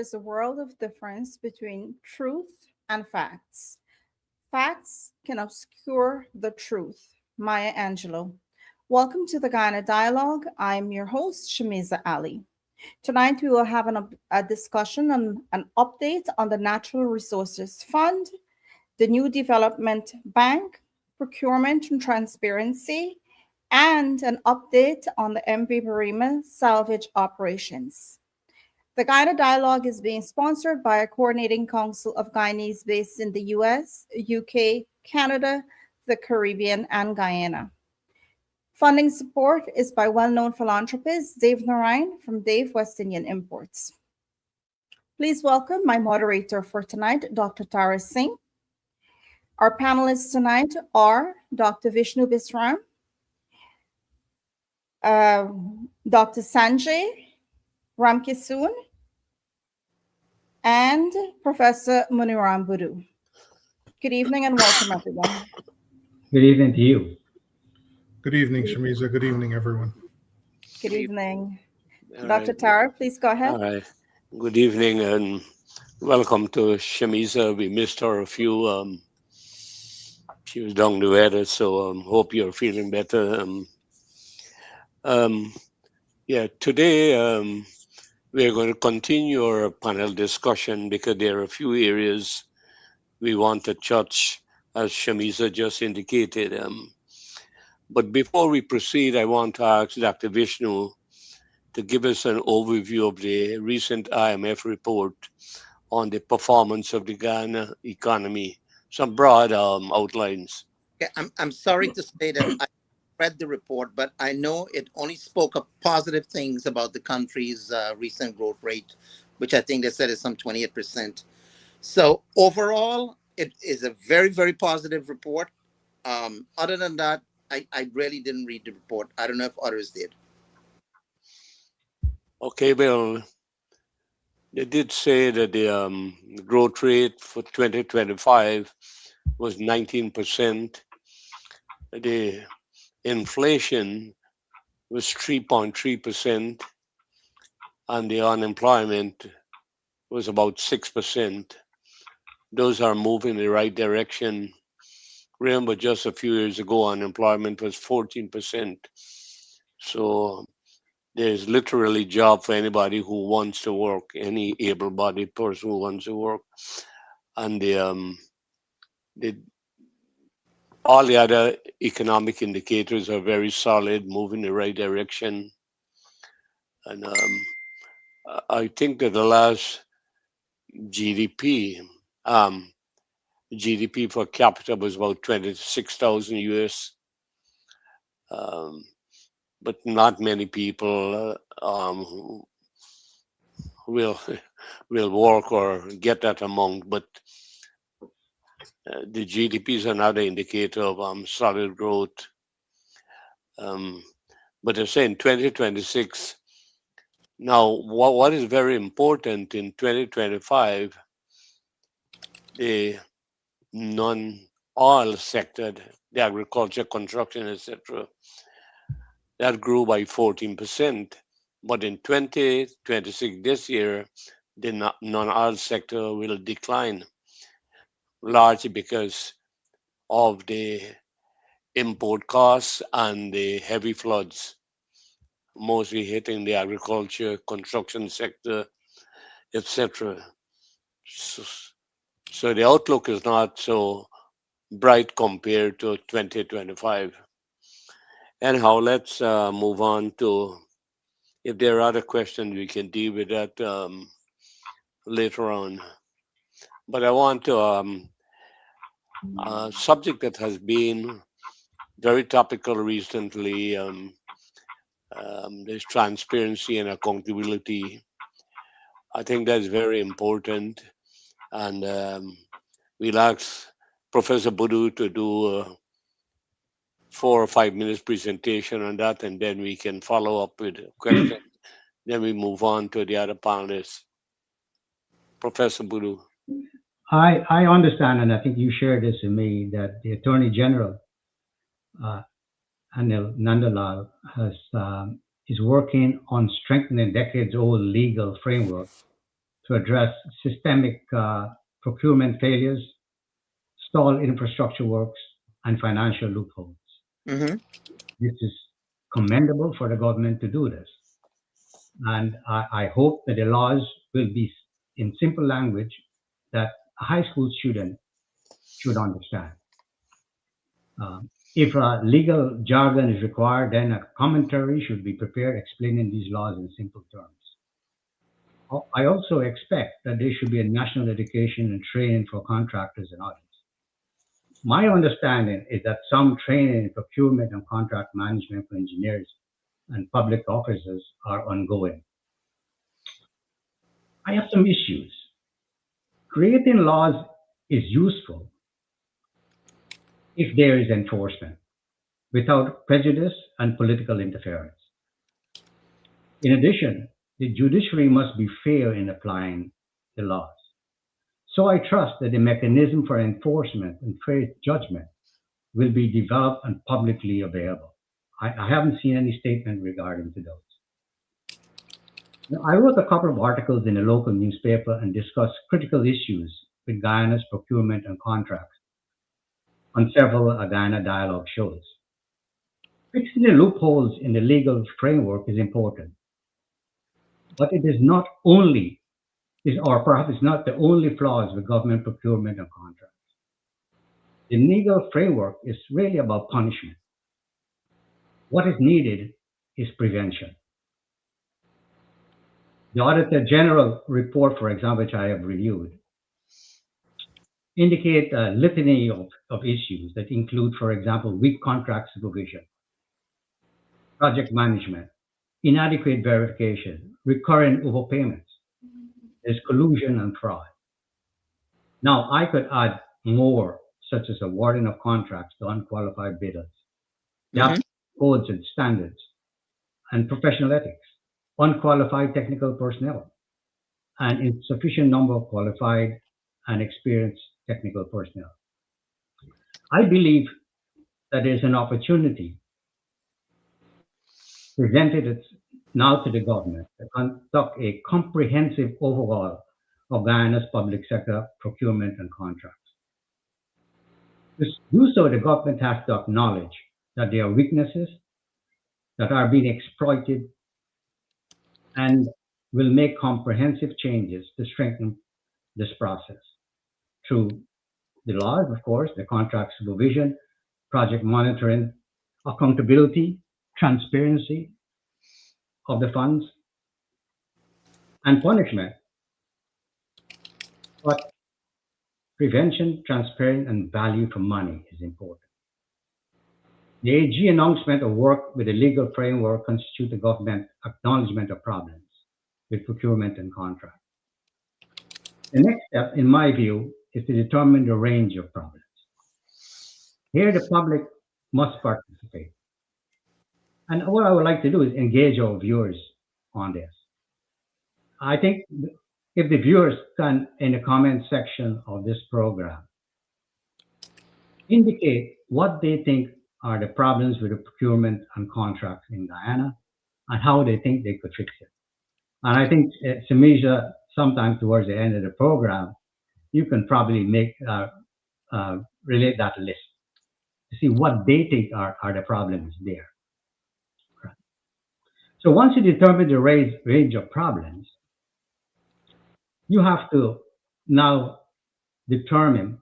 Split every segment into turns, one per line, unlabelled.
is a world of difference between truth and facts. Facts can obscure the truth. Maya Angelou. Welcome to the Guyana Dialogue. I'm your host, Shamiza Ali. Tonight, we will have a discussion on an update on the Natural Resources Fund, the New Development Bank, Procurement and Transparency, and an update on the MV Barima salvage operations. The Guyana Dialogue is being sponsored by a coordinating council of Guyanese based in the US, UK, Canada, the Caribbean, and Guyana. Funding support is by well-known philanthropist Dave Narayan from Dave West Indian Imports. Please welcome my moderator for tonight, Dr. Tara Singh. Our panelists tonight are Dr. Vishnu Bisram, Dr. Sanjay Ramkisoon, and Professor Muniram Budu. Good evening and welcome, everyone.
Good evening to you.
Good evening, Shamiza. Good evening, everyone.
Good evening.
All
Dr.
right.
Tara, please go ahead.
All right. Good evening and welcome to Shamiza. We missed her a few. She was down the weather, so hope you're feeling better. Today we're going to continue our panel discussion because there are a few areas we want to touch, as Shamiza just indicated. But before we proceed, I want to ask Dr. Vishnu to give us an overview of the recent IMF report on the performance of the Ghana economy, some broad outlines.
Yeah, I'm sorry to say that I read the report, but I know it only spoke of positive things about the country's recent growth rate, which I think they said is some 28%. So overall, it is a very, very positive report. Other than that, I really didn't read the report. I don't know if others did.
Okay, well, they did say that the growth rate for 2025 was 19%. The inflation was 3.3%, and the unemployment was about 6%. Those are moving in the right direction. Remember, just a few years ago, unemployment was 14%. So there's literally job for anybody who wants to work, any able-bodied person who wants to work. And all the other economic indicators are very solid, moving in the right direction. And I think that the last GDP, GDP per capita was about 26,000 US. But not many people will work or get that amount. But the GDP is another indicator of solid growth. But I say in 2026, now what is very important in 2025, the non-oil sector, the agriculture, construction, etc., that grew by 14%. But in 2026, this year, the non-oil sector will decline, largely because of the import costs and the heavy floods, mostly hitting the agriculture, construction sector, etc. So the outlook is not so bright compared to 2025. Anyhow, let's move on to, if there are other questions, we can deal with that later on. But I want to, a subject that has been very topical recently, there's transparency and accountability. I think that's very important. And we'll ask Professor Budu to do a 4 or 5 minutes presentation on that, and then we can follow up with questions. Then we move on to the other panelists. Professor Budu.
I understand, and I think you shared this with me, that the Attorney General, Anil Nandalal, is working on strengthening decades-old legal framework to address systemic procurement failures, stalled infrastructure works, and financial loopholes.
Mm-hmm.
This is commendable for the government to do this. And I hope that the laws will be in simple language that a high school student should understand. If legal jargon is required, then a commentary should be prepared explaining these laws in simple terms. I also expect that there should be a national education and training for contractors and others. My understanding is that some training in procurement and contract management for engineers and public officers are ongoing. I have some issues. Creating laws is useful if there is enforcement without prejudice and political interference. In addition, the judiciary must be fair in applying the laws. So I trust that the mechanism for enforcement and fair judgment will be developed and publicly available. I haven't seen any statement regarding to those. Now, I wrote a couple of articles in a local newspaper and discussed critical issues with Guyana's procurement and contracts on several Guyana Dialogue shows. Fixing the loopholes in the legal framework is important, but it is not only, or perhaps it's not the only flaws with government procurement and contracts. The legal framework is really about punishment. What is needed is prevention. The Auditor General report, for example, which I have reviewed, indicate a litany of issues that include, for example, weak contract supervision, project management, inadequate verification, recurrent overpayments, there's collusion and fraud. Now, I could add more, such as awarding of contracts to unqualified bidders,
Mhm.
codes and standards, and professional ethics, unqualified technical personnel, and insufficient number of qualified and experienced technical personnel. I believe that there's an opportunity presented now to the government to conduct a comprehensive overhaul of Guyana's public sector procurement and contracts. To do so, the government has to acknowledge that there are weaknesses that are being exploited and will make comprehensive changes to strengthen this process through the laws, of course, the contract supervision, project monitoring, accountability, transparency of the funds, and punishment. But prevention, transparency, and value for money is important. The AG announcement of work with the legal framework constitute the government acknowledgement of problems with procurement and contract. The next step, in my view, is to determine the range of problems. Here, the public must participate. And what I would like to do is engage our viewers on this. I think if the viewers can, in the comment section of this program, indicate what they think are the problems with the procurement and contracts in Guyana and how they think they could fix it. And I think, Samija, sometime towards the end of the program, you can probably relate that list to see what they think are the problems there. Right. So once you determine the range of problems, you have to now determine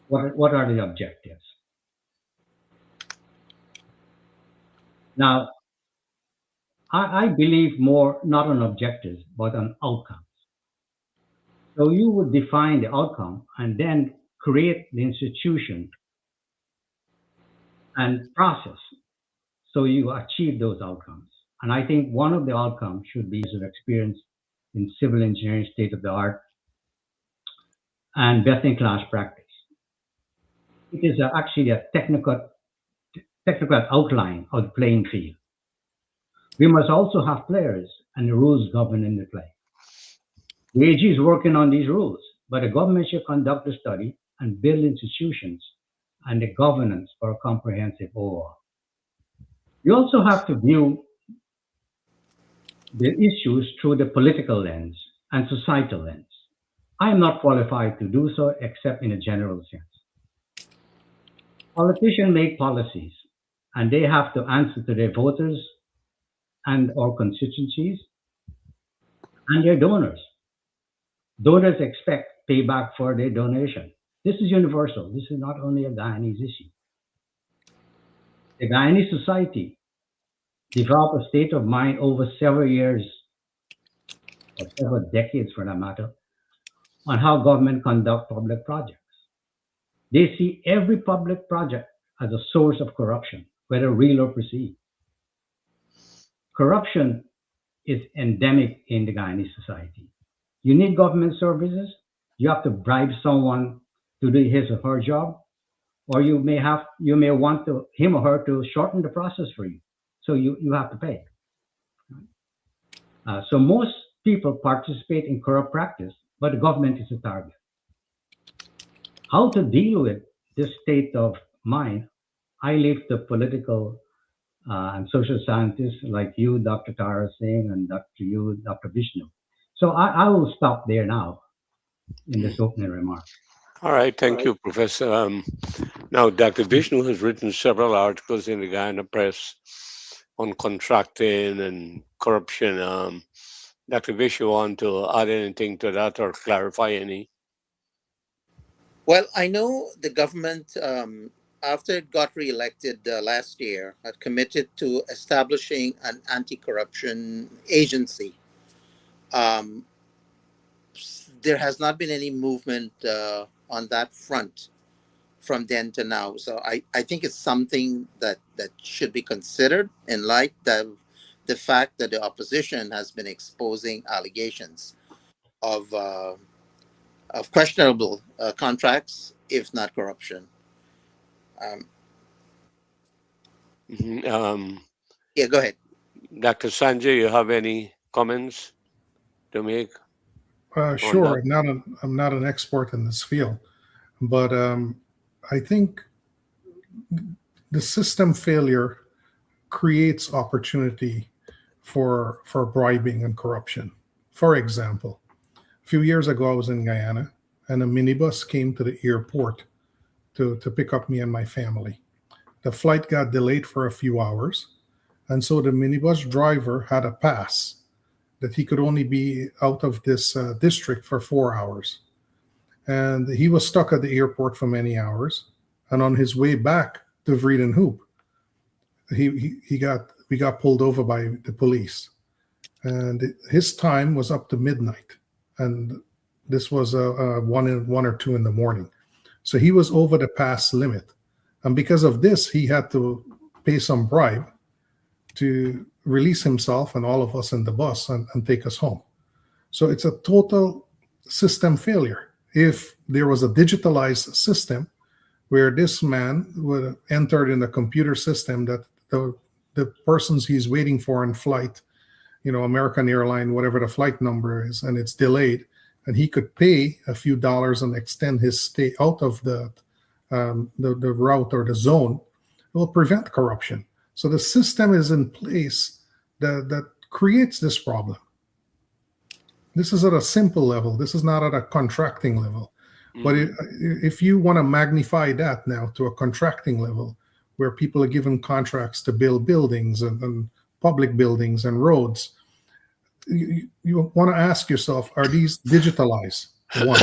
what are the objectives. Now, I believe more not on objectives, but on outcomes. So you would define the outcome and then create the institution and process so you achieve those outcomes. And I think one of the outcomes should be years of experience in civil engineering, state of the art, and best in class practice. It is actually a technical outline of the playing field. We must also have players and the rules governing the play. The AG is working on these rules, but the government should conduct a study and build institutions and the governance for a comprehensive overhaul. We also have to view the issues through the political lens and societal lens. I am not qualified to do so except in a general sense. Politicians make policies and they have to answer to their voters and or constituencies and their donors. Donors expect payback for their donation. This is universal. This is not only a Guyanese issue. The Guyanese society developed a state of mind over several years, or several decades for that matter, on how government conduct public projects. They see every public project as a source of corruption, whether real or perceived. Corruption is endemic in the Guyanese society. You need government services, you have to bribe someone to do his or her job, or you may want him or her to shorten the process for you. So you have to pay. So most people participate in corrupt practice, but the government is a target. How to deal with this state of mind, I leave to political and social scientists like you, Dr. Tara Singh, and Dr. Vishnu. So I will stop there now in this opening remark.
All right, thank you, Professor. Now, Dr. Vishnu has written several articles in the Guyana press on contracting and corruption. Dr. Vishnu, want to add anything to that or clarify any?
Well, I know the government, after it got reelected last year, had committed to establishing an anti-corruption agency. There has not been any movement on that front from then to now. So I think it's something that should be considered in light of the fact that the opposition has been exposing allegations of questionable contracts, if not corruption. Yeah, go ahead.
Dr. Sanjay, you have any comments to make?
Sure. I'm not an expert in this field, but I think the system failure creates opportunity for bribing and corruption. For example, a few years ago, I was in Guyana, and a minibus came to the airport to pick up me and my family. The flight got delayed for a few hours, and so the minibus driver had a pass that he could only be out of this district for 4 hours. And he was stuck at the airport for many hours. And on his way back to Vredenhoop, we got pulled over by the police. And his time was up to midnight. And this was 1 or 2 in the morning. So he was over the pass limit. And because of this, he had to pay some bribe to release himself and all of us in the bus and take us home. So it's a total system failure. If there was a digitalized system where this man would have entered in the computer system that the persons he's waiting for in flight, American airline, whatever the flight number is, and it's delayed, and he could pay a few dollars and extend his stay out of the route or the zone, it will prevent corruption. So the system is in place that creates this problem. This is at a simple level. This is not at a contracting level. But if you want to magnify that now to a contracting level, where people are given contracts to build buildings and public buildings and roads, you want to ask yourself, are these digitalized? One.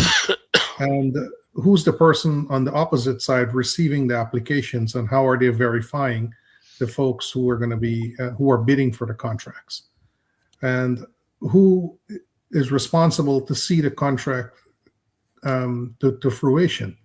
And who's the person on the opposite side receiving the applications, and how are they verifying the folks who are going to be who are bidding for the contracts, and who is responsible to see the contract to fruition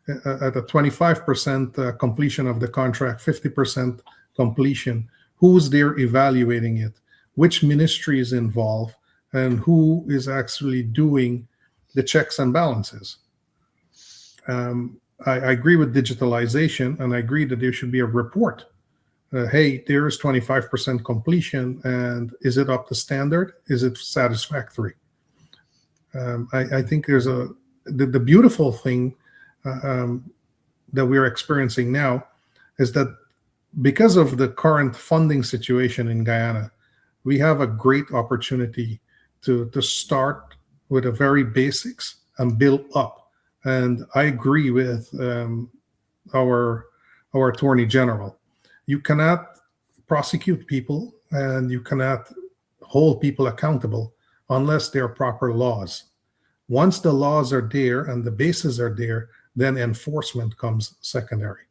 at a 25% completion of the contract, 50% completion. Who's there evaluating it? Which ministry is involved, and who is actually doing the checks and balances? I agree with digitalization, and I agree that there should be a report. Hey, there is 25% completion, and is it up to standard? Is it satisfactory? I think there's the beautiful thing that we're experiencing now is that because of the current funding situation in Guyana, we have a great opportunity to start with the very basics and build up. And I agree with our our attorney general. You cannot prosecute people and you cannot hold people accountable unless there are proper laws. Once the laws are there and the bases are there, then enforcement comes secondary.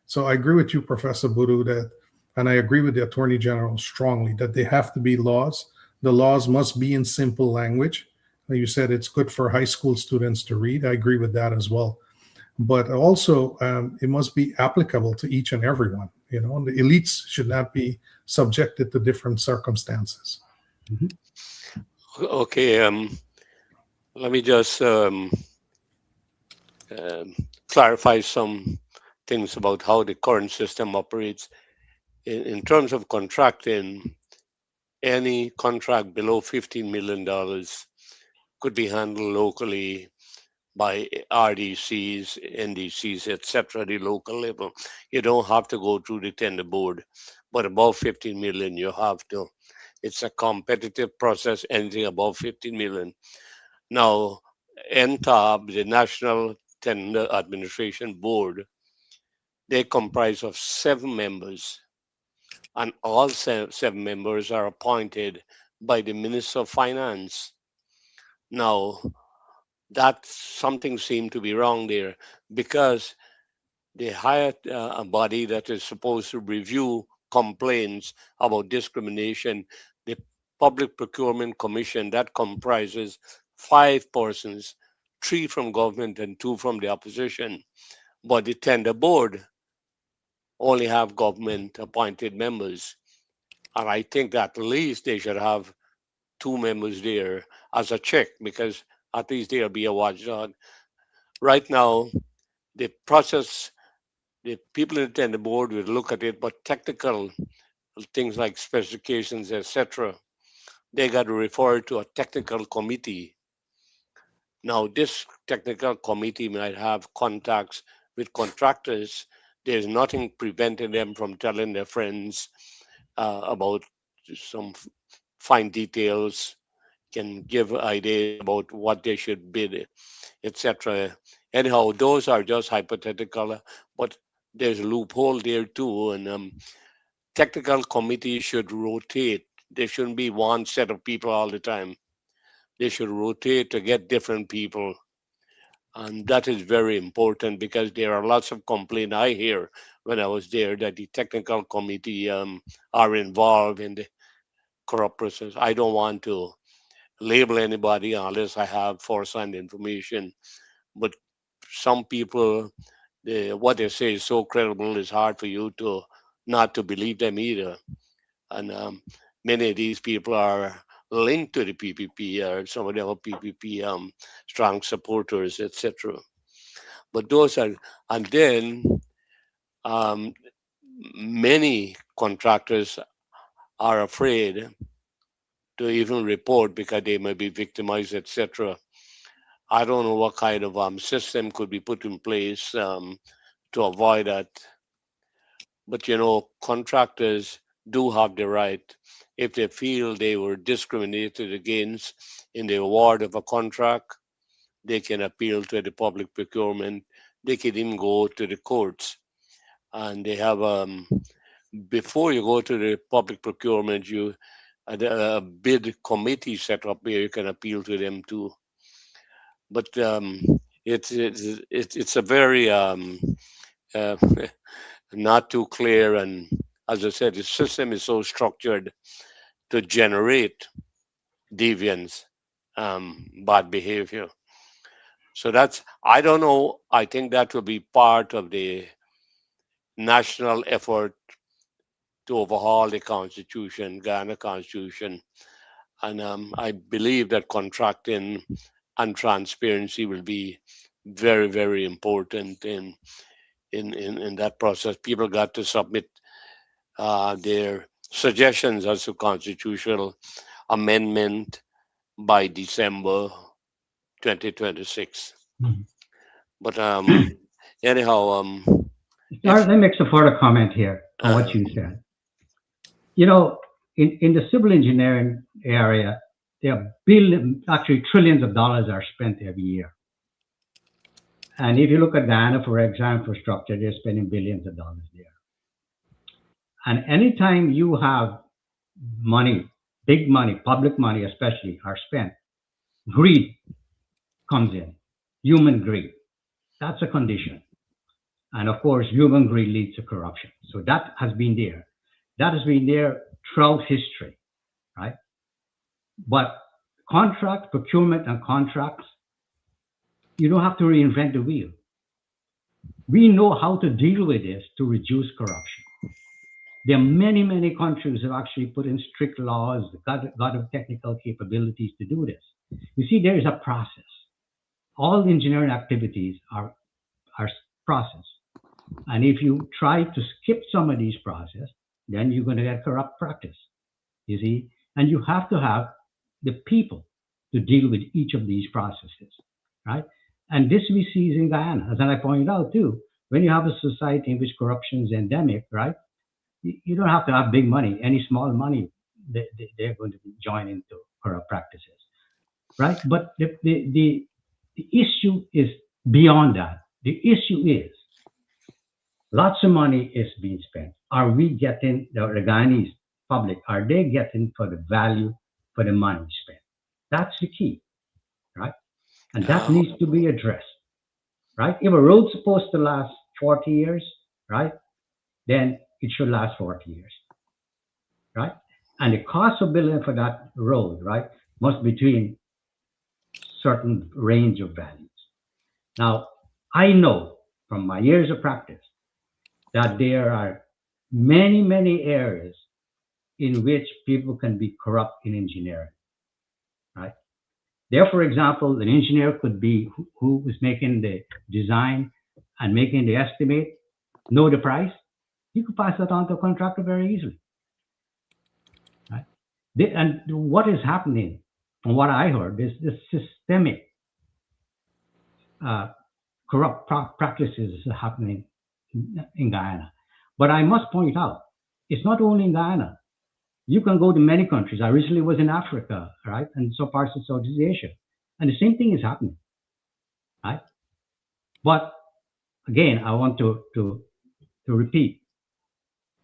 So I agree with you, Professor Buru, that, and I agree with the Attorney General strongly that they have to be laws. The laws must be in simple language. You said it's good for high school students to read. I agree with that as well. But also, it must be applicable to each and everyone. You know, the elites should not be subjected to different circumstances.
Okay, let me just clarify some things about how the current system operates. In terms of contracting, any contract below $15 million could be handled locally by RDCs, NDCs, etc., the local level. You don't have to go through the tender board, but above 15 million, you have to. It's a competitive process, anything above 15 million. Now, NTAB, the National Tender Administration Board, they comprise of 7 members, and all 7 members are appointed by the Minister of Finance. Now, that something seemed to be wrong there, because they hired a body that is supposed to review complaints about discrimination, the Public Procurement Commission, that comprises 5 persons, 3 from government and 2 from the opposition. But the tender board only have government appointed members. And I think that at least they should have 2 members there as a check, because at least there'll be a watchdog. Right now, the process, the people in the tender board will look at it, but technical things like specifications, etc., they got to refer to a technical committee. Now, this technical committee might have contacts with contractors. There's nothing preventing them from telling their friends about some fine details, can give ideas about what they should bid, etc. Anyhow, those are just hypothetical, but there's a loophole there too, and technical committees should rotate. There shouldn't be one set of people all the time. They should rotate to get different people. And that is very important, because there are lots of complaints I hear when I was there that the technical committee are involved in the corrupt process. I don't want to label anybody unless I have first-hand information. But some people, what they say is so credible, it's hard for you to not to believe them either. And many of these people are linked to the PPP, or some of them are PPP strong supporters, etc. But those are, and then um, many contractors are afraid to even report because they may be victimized, etc. I don't know what kind of system could be put in place to avoid that. But you know, contractors do have the right, if they feel they were discriminated against in the award of a contract, they can appeal to the public procurement. They can even go to the courts. And they have, before you go to the public procurement, you a bid committee set up where you can appeal to them too. But it's a very uh, not too clear, and as I said, the system is so structured to generate deviance, bad behavior. So that's, I don't know. I think that will be part of the national effort to overhaul the constitution, Guyana constitution, and I believe that contracting and transparency will be very, very important in that process. People got to submit their suggestions as to constitutional amendment by December 2026.
Mhm.
But anyhow,
Let me make a further comment here on what you said. You know, in the civil engineering area, there are actually trillions of dollars are spent every year. And if you look at Guyana, for example, infrastructure, they're spending billions of dollars there. And anytime you have money, big money, public money especially, are spent, greed comes in, human greed. That's a condition. And of course, human greed leads to corruption. So that has been there. That has been there throughout history, right? But contract, procurement and contracts, you don't have to reinvent the wheel. We know how to deal with this to reduce corruption. There are many, many countries who have actually put in strict laws, got of technical capabilities to do this. You see, there is a process. All engineering activities are process. And if you try to skip some of these processes, then you're going to get corrupt practice, you see? And you have to have the people to deal with each of these processes, right? And this we see in Guyana, as I pointed out too. When you have a society in which corruption is endemic, right? You don't have to have big money. Any small money, they're going to join into corrupt practices, right? But the issue is beyond that. The issue is lots of money is being spent. Are we getting, the Guyanese public, are they getting for the value for the money spent? That's the key, right? And that needs to be addressed, right? If a road's supposed to last 40 years, right, then it should last 40 years, right? And the cost of building for that road, right, must be between certain range of values. Now, I know from my years of practice that there are many, many areas in which people can be corrupt in engineering, right? There, for example, an engineer could be who is making the design and making the estimate, know the price. You could pass that on to a contractor very easily, right? And what is happening, from what I heard, is this systemic corrupt practices happening in Guyana. But I must point out, it's not only in Guyana. You can go to many countries. I recently was in Africa, right, and some parts of Southeast Asia, and the same thing is happening, right? But again, I want to repeat,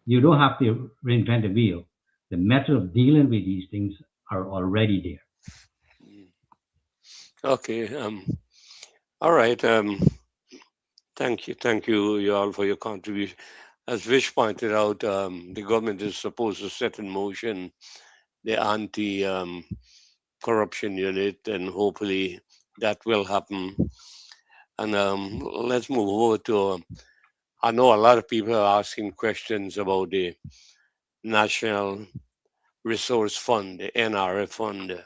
you don't have to reinvent the wheel. The method of dealing with these things are already there.
Okay. All right. Thank you, you all, for your contribution. As Vish pointed out, the government is supposed to set in motion the anti-corruption unit, and hopefully that will happen. And let's move over to. I know a lot of people are asking questions about the National Resource Fund, the NRF fund.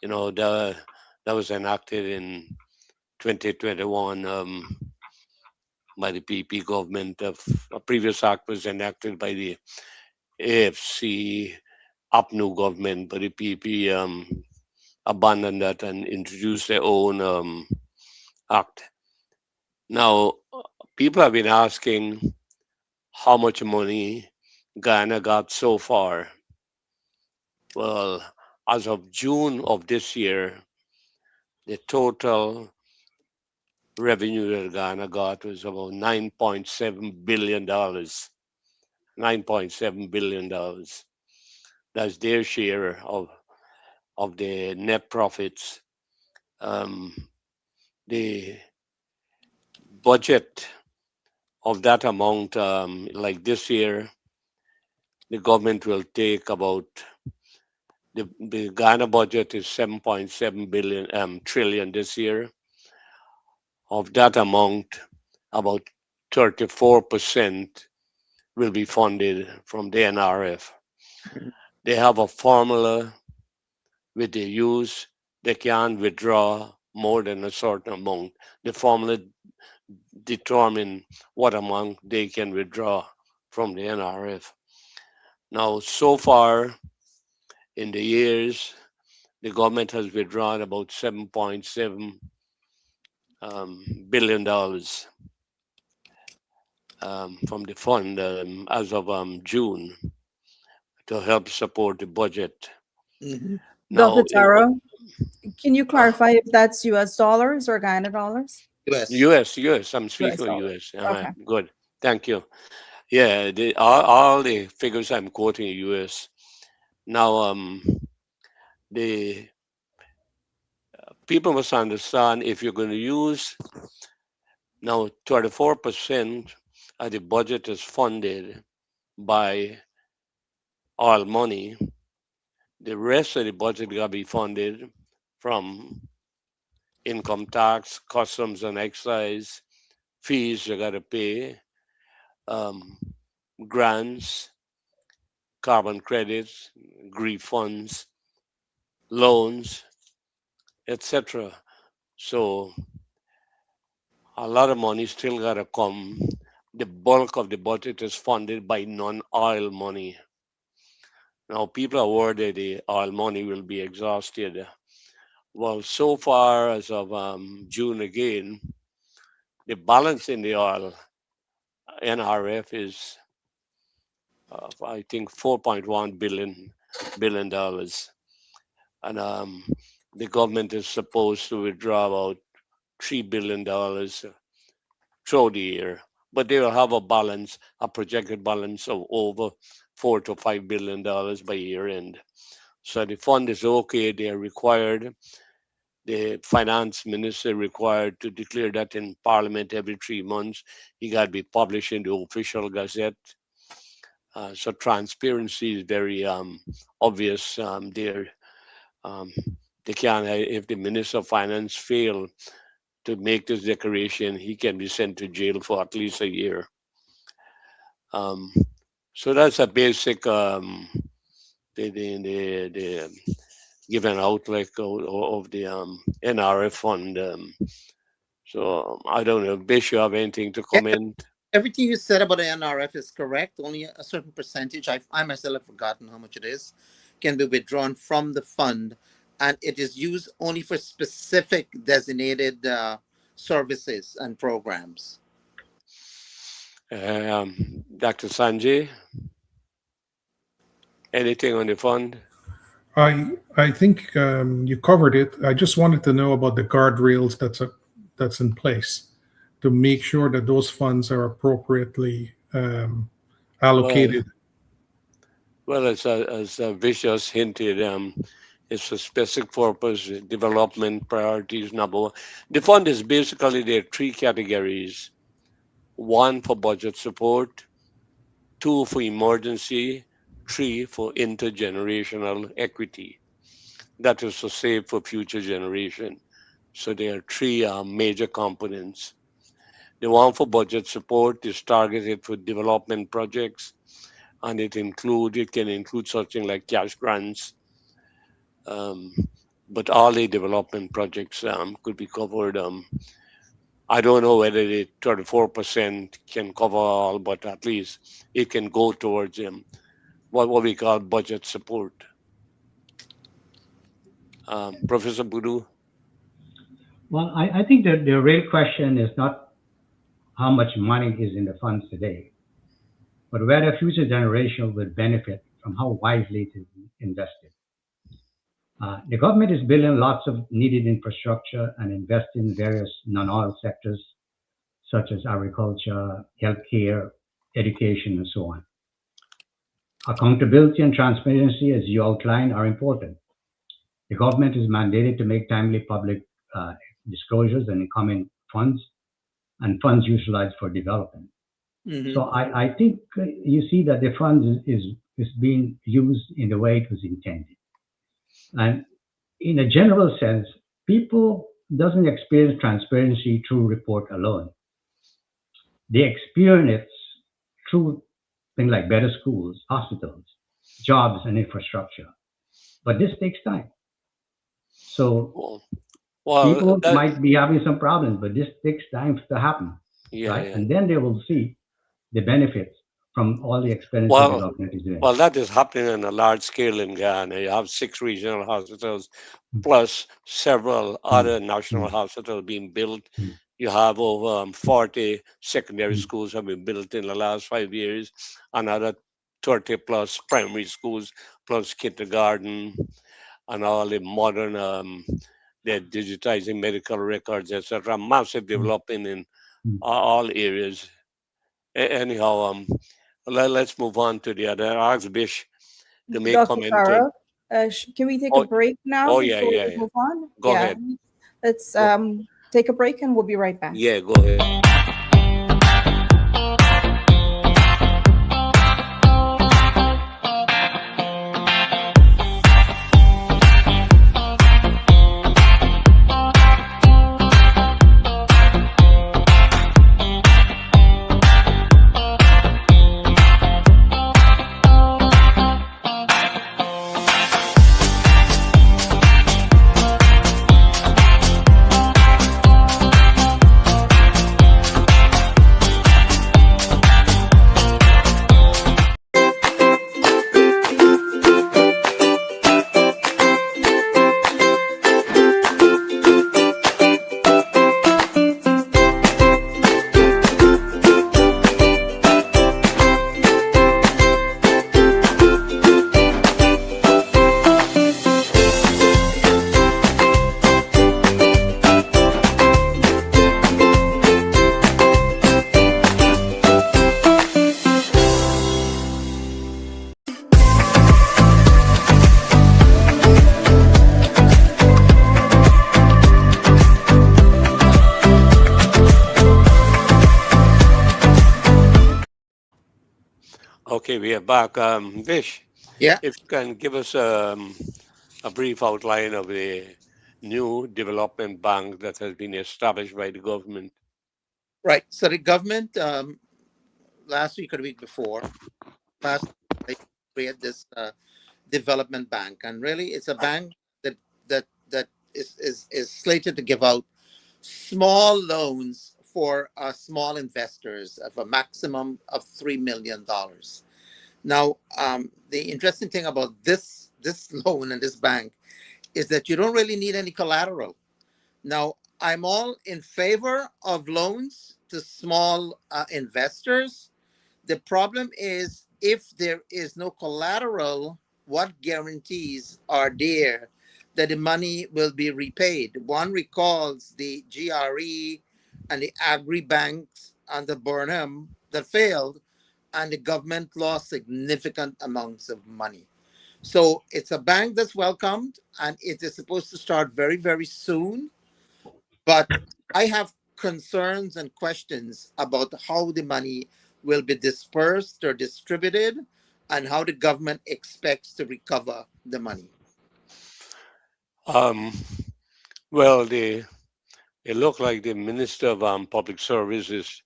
You know, that was enacted in 2021 by the PP government. A previous act was enacted by the AFC UPNU government, but the PP abandoned that and introduced their own act. Now, people have been asking how much money Guyana got so far. Well, as of June of this year, the total revenue that Ghana got was about $9.7 billion. $9.7 billion. That's their share of the net profits. The budget of that amount, like this year, the government will take about the Ghana budget is 7.7 trillion this year. Of that amount, about 34% will be funded from the NRF. They have a formula which they use. They can't withdraw more than a certain amount. The formula determines what amount they can withdraw from the NRF. Now, so far in the years, the government has withdrawn about $7.7 billion from the fund as of June to help support the budget.
Mhm.
Now,
Dr. Taro, can you clarify if that's US dollars or Guyana dollars?
US.
US, I'm
US
speaking of
dollars.
US.
Okay.
Good. Thank you. Yeah, all the figures I'm quoting are US. Now, the people must understand if you're going to use now 34% of the budget is funded by oil money. The rest of the budget got to be funded from income tax, customs and excise, fees you got to pay, um, grants, carbon credits, GREE funds, loans, etc. So a lot of money still got to come. The bulk of the budget is funded by non-oil money. Now people are worried that the oil money will be exhausted. Well, so far as of June again, the balance in the oil NRF is, I think, 4.1 billion dollars, and the government is supposed to withdraw about $3 billion through the year, but they will have a projected balance of over $4 to $5 billion by year end. So the fund is okay. They are required. The finance minister required to declare that in Parliament every 3 months. He got to be published in the official gazette. So transparency is very obvious there. Um, they can, if the minister of finance fail to make this declaration, he can be sent to jail for at least a year. Um, so that's a basic the given outlook of the NRF fund. So I don't know, Bish, you have anything to
Yeah,
comment?
everything you said about the NRF is correct. Only a certain percentage, I myself have forgotten how much it is, can be withdrawn from the fund, and it is used only for specific designated services and programs.
Dr. Sanjay, anything on the fund?
I think you covered it. I just wanted to know about the guardrails that's in place to make sure that those funds are appropriately
Well,
allocated.
as Vish just hinted, it's a specific purpose, development priorities, number one. The fund is basically there are three categories. One for budget support, two for emergency, three for intergenerational equity. That is to save for future generation. So there are three major components. The one for budget support is targeted for development projects, and it can include something like cash grants, um, but all the development projects could be covered. I don't know whether the 34% can cover all, but at least it can go towards what we call budget support. Professor Boudou?
Well, I think that the real question is not how much money is in the funds today, but whether future generations will benefit from how wisely it is invested. The government is building lots of needed infrastructure and investing in various non-oil sectors such as agriculture, healthcare, education, and so on. Accountability and transparency, as you outlined, are important. The government is mandated to make timely public disclosures on incoming funds and funds utilized for development.
Mhm.
So I think you see that the fund is being used in the way it was intended. And in a general sense, people doesn't experience transparency through report alone. They experience it through things like better schools, hospitals, jobs, and infrastructure. But this takes time. So
Well, well,
people
that,
might be having some problems, but this takes time to happen,
yeah,
right?
yeah.
And then they will see the benefits from all the expenditure the
Well,
government is doing.
well, that is happening on a large scale in Guyana. You have 6 regional hospitals plus several
Mm,
other national
mm,
hospitals being built.
mm,
You have over 40 secondary
mm,
schools have been built in the last 5 years, another 30 plus primary schools, plus kindergarten, and all the modern, they're digitizing medical records, etc. Massive
Mm,
development in
mm.
all areas. Anyhow, let's move on to the other. Ask Bish to make
Dr.
comment on.
Farah, can we take a
Oh,
break now
oh yeah,
before
yeah,
we
yeah.
move on?
Go
Yeah,
ahead.
let's
Go.
take a break and we'll be right back.
Yeah, go ahead. Okay, we are back. Vish,
Yeah,
if you can give us a brief outline of the new development bank that has been established by the government.
right. So the government last week or the week before passed they create this development bank, and really it's a bank that that is slated to give out small loans for small investors of a maximum of $3 million. Now, the interesting thing about this loan and this bank is that you don't really need any collateral. Now, I'm all in favor of loans to small investors. The problem is if there is no collateral, what guarantees are there that the money will be repaid? One recalls the GRE and the agri banks under Burnham that failed, and the government lost significant amounts of money. So it's a bank that's welcomed, and it is supposed to start very, very soon. But I have concerns and questions about how the money will be dispersed or distributed and how the government expects to recover the money.
Um, well, it looked like the Minister of Public Service is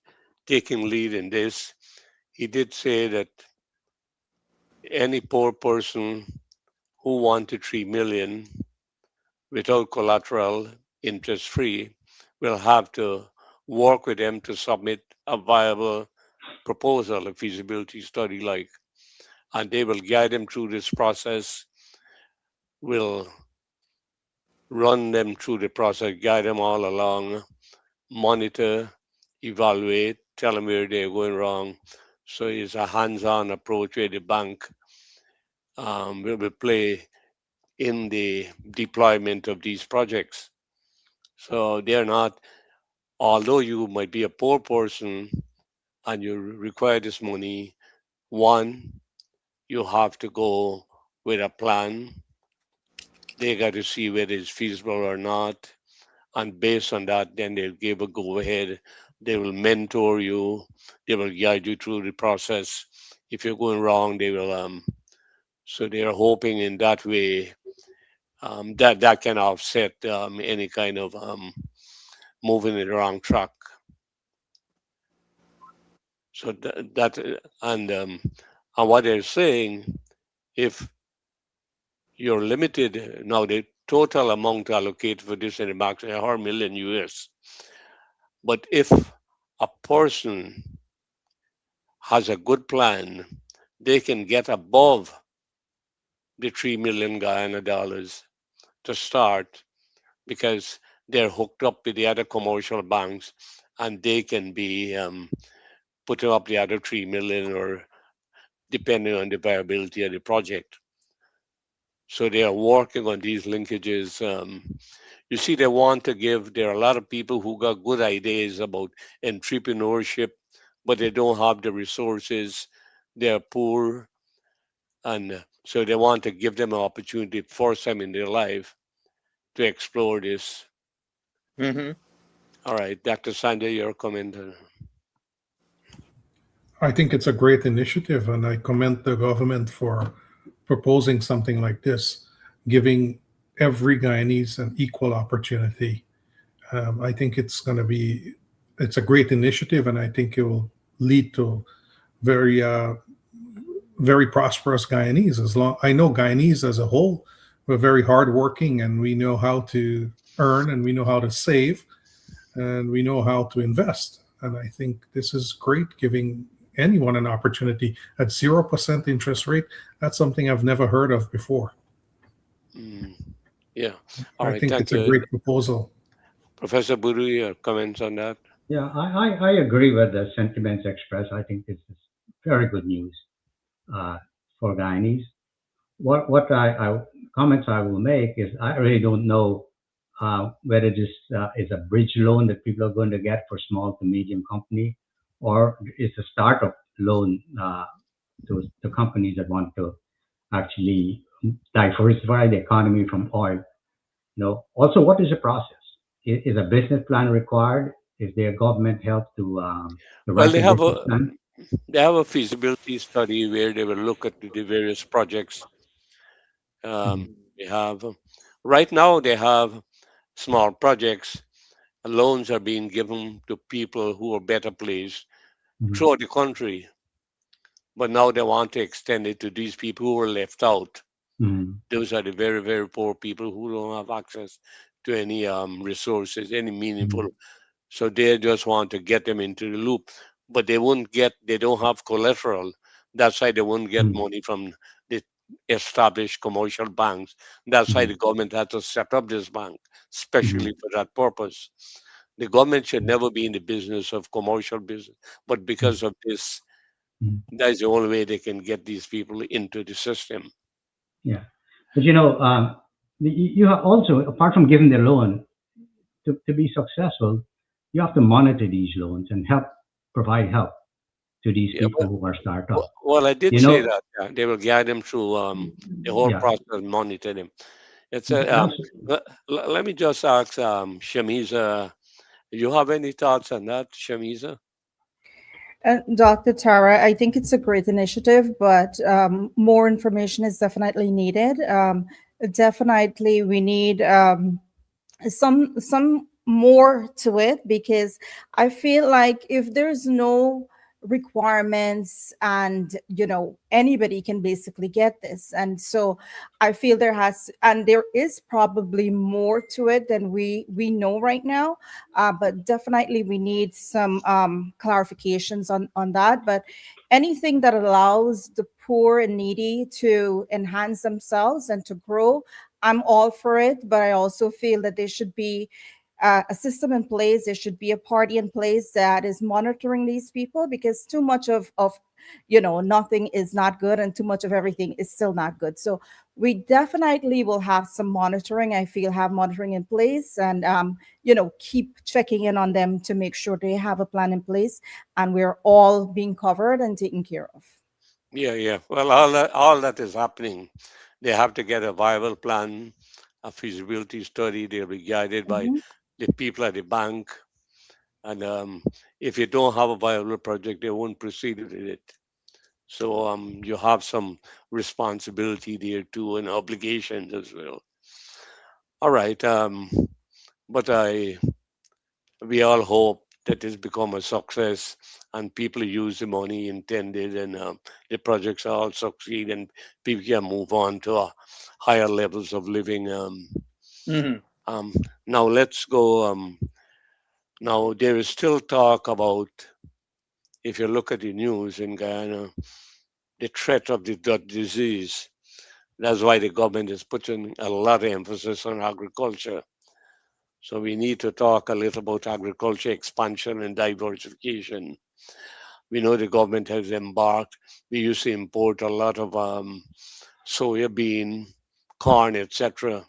taking lead in this. He did say that any poor person who wanted 3 million without collateral, interest free, will have to work with them to submit a viable proposal, a feasibility study, like, and they will guide them through this process, will run them through the process, guide them all along, monitor, evaluate, tell them where they're going wrong. So it's a hands-on approach where the bank will play in the deployment of these projects. So they're not, although you might be a poor person and you require this money, one, you have to go with a plan. They got to see whether it's feasible or not. And based on that, then they'll give a go ahead. They will mentor you. They will guide you through the process. If you're going wrong, they will. So they are hoping in that way that can offset any kind of moving in the wrong track. So and what they're saying, if you're limited now, the total amount allocated for this in the max is 100 million US. But if a person has a good plan, they can get above the 3 million Guyana dollars to start because they're hooked up with the other commercial banks and they can be putting up the other 3 million or depending on the viability of the project. So they are working on these linkages. You see, they want to give, there are a lot of people who got good ideas about entrepreneurship, but they don't have the resources. They're poor. And so they want to give them an opportunity, force them in their life to explore this.
Hmm.
All right, Dr. Sanjay, your comment.
I think it's a great initiative, and I commend the government for proposing something like this, giving every Guyanese an equal opportunity. I think it's a great initiative, and I think it will lead to very, very prosperous Guyanese. As long I know Guyanese as a whole, we're very hardworking, and we know how to earn, and we know how to save, and we know how to invest. And I think this is great, giving anyone an opportunity at 0% interest rate. That's something I've never heard of before.
Mm, yeah. All
I
right,
think
thank
it's a
you.
great proposal.
Professor Buru, your comments on that?
Yeah, I agree with the sentiments expressed. I think this is very good news uh, for Guyanese. What comments I will make is I really don't know whether this is a bridge loan that people are going to get for small to medium company, or it's a startup loan to companies that want to actually diversify the economy from oil. Also, what is the process? Is a business plan required? Is there government help to
Well,
write a business plan?
they have a feasibility study where they will look at the various projects.
Mhm,
They have right now they have small projects. Loans are being given to people who are better placed
mhm,
throughout the country, but now they want to extend it to these people who were left out.
mhm,
Those are the very, very poor people who don't have access to any resources, any meaningful.
mhm,
So they just want to get them into the loop, but they don't have collateral. That's why they won't get
mhm,
money from the established commercial banks. That's why
mhm,
the government had to set up this bank,
mhm,
especially for that purpose. The government should never be in the business of commercial business, but
mhm,
because of this,
mhm.
that's the only way they can get these people into the system.
Yeah, but you have also, apart from giving the loan, to be successful, you have to monitor these loans and provide help to these
Yeah,
people who are startup.
well, I did
You
say
know,
that they will guide them through the whole
yeah,
process, monitor them. It's a,
that's
let me just ask Shamiza, you have any thoughts on that, Shamiza?
Dr. Tara, I think it's a great initiative, but more information is definitely needed. Definitely, we need some more to it, because I feel like if there's no requirements, and anybody can basically get this, and so I feel there is probably more to it than we know right now, but definitely we need some clarifications on that. But anything that allows the poor and needy to enhance themselves and to grow, I'm all for it, but I also feel that there should be a system in place. There should be a party in place that is monitoring these people, because too much of nothing is not good, and too much of everything is still not good. So we definitely will have some monitoring. I feel have monitoring in place, and keep checking in on them to make sure they have a plan in place, and we're all being covered and taken care of.
Yeah, yeah. Well, all that is happening. They have to get a viable plan, a feasibility study. They'll be guided by
Mhm.
the people at the bank, and if you don't have a viable project, they won't proceed with it. So you have some responsibility there too, and obligations as well. All right, but we all hope that this become a success and people use the money intended, and the projects all succeed and people can move on to higher levels of living.
Hmm.
Um, Now let's go. Now there is still talk about, if you look at the news in Guyana, the threat of the disease. That's why the government is putting a lot of emphasis on agriculture. So we need to talk a little about agriculture expansion and diversification. We know the government has embarked. We used to import a lot of soya bean, corn, etc.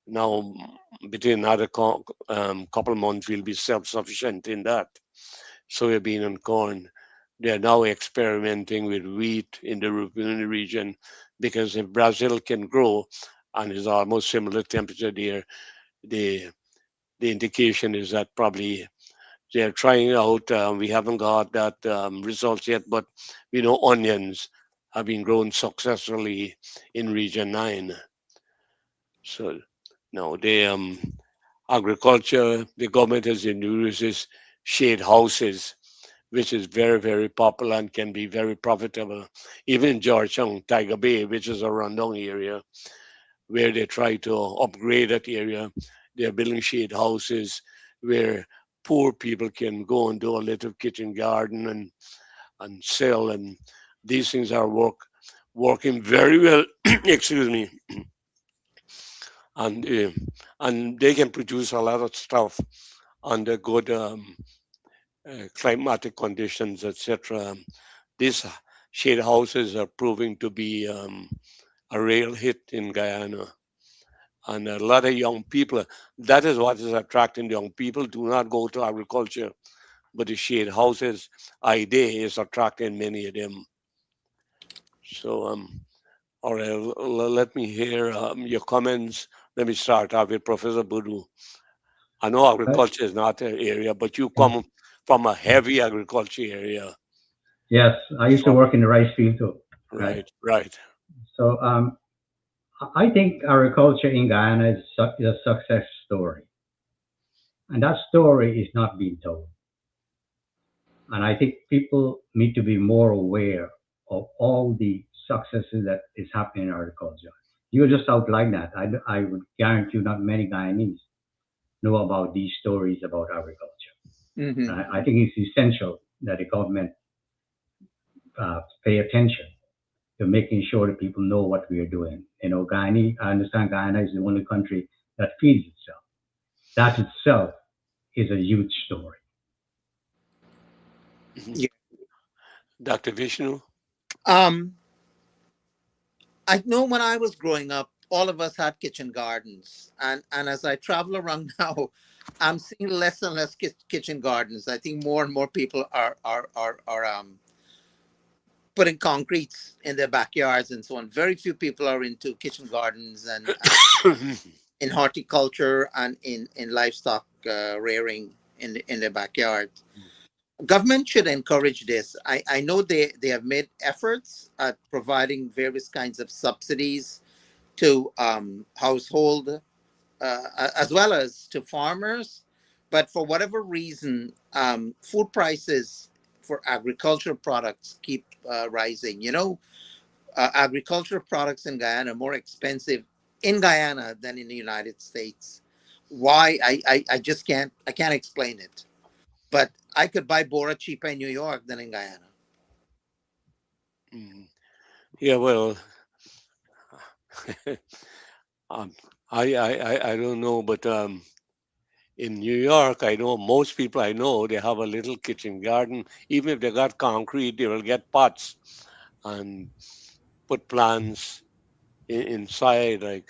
Now, between another couple of months, we'll be self-sufficient in that soya bean and corn. They are now experimenting with wheat in the European region because if Brazil can grow and is almost similar temperature there, the the indication is that probably they're trying out. We haven't got that results yet, but we know onions have been grown successfully in Region 9. So now the agriculture, the government has introduced shade houses, which is very, very popular and can be very profitable. Even in Georgetown, Tiger Bay, which is a rundown area, where they try to upgrade that area, they're building shade houses where poor people can go and do a little kitchen garden and sell. And these things are working very well. Excuse me. And and they can produce a lot of stuff under good climatic conditions, etc. These shade houses are proving to be a real hit in Guyana. And a lot of young people, that is what is attracting young people. Do not go to agriculture, but the shade houses idea is attracting many of them. So, all right, let me hear your comments. Let me start off with Professor Budu. I know
Right?
agriculture is not an area, but you
Yeah.
come from a heavy agriculture area.
Yes, I used to
From
work in the rice field too. Right.
right, right.
So I think agriculture in Guyana is a success story, and that story is not being told. And I think people need to be more aware of all the successes that is happening in agriculture. You just outlined that. I would guarantee you not many Guyanese know about these stories about agriculture.
Hmm.
I think it's essential that the government pay attention to making sure that people know what we are doing. Guyana, I understand Guyana is the only country that feeds itself. That itself is a huge story.
Mhm.
Yeah.
Dr. Vishnu?
Um, I know when I was growing up, all of us had kitchen gardens, and as I travel around now, I'm seeing less and less kitchen gardens. I think more and more people are putting concretes in their backyards and so on. Very few people are into kitchen gardens and in horticulture and in livestock rearing in their backyard. Government should encourage this. I know they have made efforts at providing various kinds of subsidies to household as well as to farmers. But for whatever reason, food prices for agricultural products keep rising. Agricultural products in Guyana are more expensive in Guyana than in the United States. Why? I just can't explain it. But I could buy Bora cheaper in New York than in Guyana.
Mhm. Yeah, well, um, I don't know, but in New York, I know most people I know they have a little kitchen garden. Even if they got concrete, they will get pots and put plants inside, like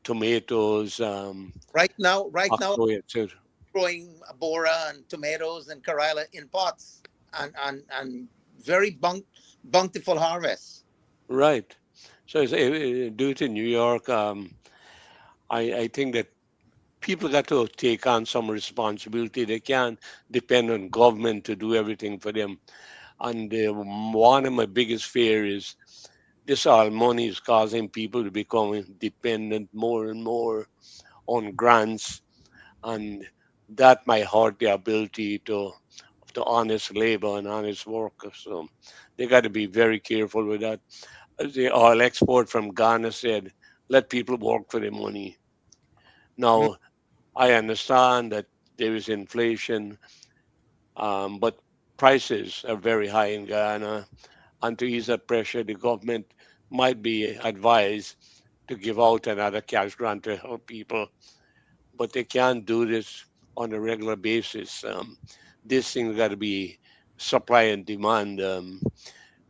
tomatoes,
Right now,
octoroy, etc.
growing Bora and tomatoes and Kerala in pots and very bountiful harvests.
Right. So do it in New York. I think that people got to take on some responsibility. They can't depend on government to do everything for them. And one of my biggest fear is this all money is causing people to become dependent more and more on grants, and that might hurt their ability to honest labor and honest work. So they got to be very careful with that. As the oil export from Ghana said, let people work for their money.
Mm.
Now, I understand that there is inflation, but prices are very high in Guyana. And to ease that pressure, the government might be advised to give out another cash grant to help people, but they can't do this on a regular basis. This thing got to be supply and demand.